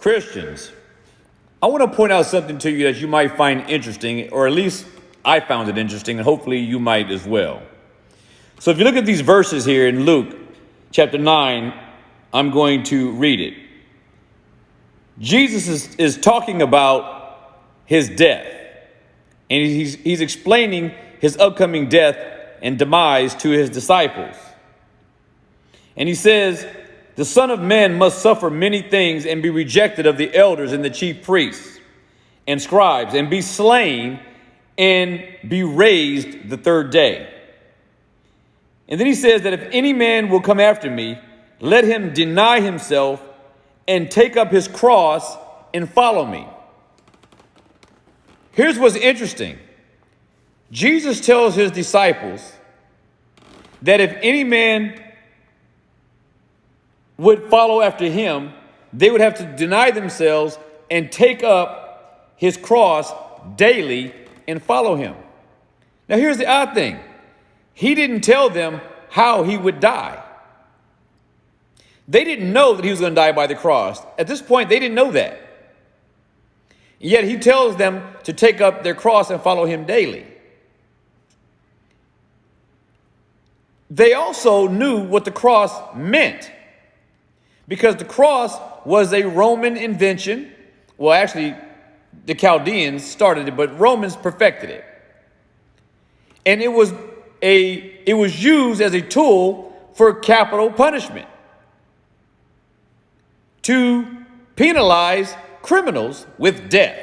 Christians, I want to point out something to you that you might find interesting, or at least I found it interesting, and hopefully you might as well. So if you look at these verses here in Luke chapter 9, I'm going to read it. Jesus is talking about his death, and he's explaining his upcoming death and demise to his disciples. And he says, the Son of Man must suffer many things and be rejected of the elders and the chief priests and scribes, and be slain and be raised the third day. And then he says that if any man will come after me, let him deny himself and take up his cross and follow me. Here's what's interesting. Jesus tells his disciples that if any man would follow after him, they would have to deny themselves and take up his cross daily and follow him. Now, here's the odd thing. He didn't tell them how he would die. They didn't know that he was going to die by the cross. At this point, they didn't know that. Yet he tells them to take up their cross and follow him daily. They also knew what the cross meant, because the cross was a Roman invention. Well, actually, the Chaldeans started it, but Romans perfected it. And it was used as a tool for capital punishment, to penalize criminals with death,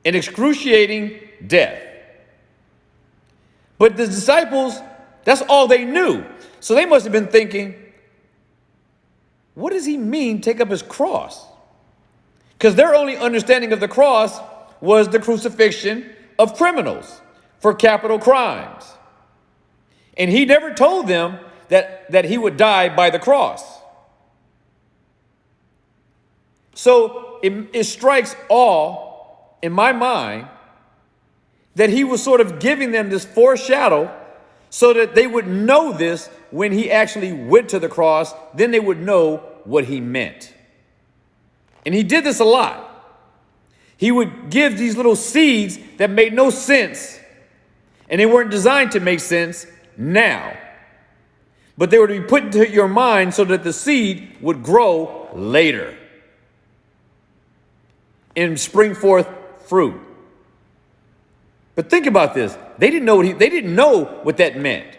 an excruciating death. But the disciples, that's all they knew. So they must have been thinking, what does he mean, take up his cross? Because their only understanding of the cross was the crucifixion of criminals for capital crimes. And he never told them that he would die by the cross. So it strikes awe in my mind that he was sort of giving them this foreshadow so that they would know this when he actually went to the cross. Then they would know what he meant. And he did this a lot. He would give these little seeds that made no sense, and they weren't designed to make sense now, but they were to be put into your mind so that the seed would grow later and spring forth fruit. But think about this. They didn't know what that meant.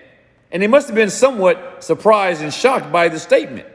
And they must have been somewhat surprised and shocked by the statement.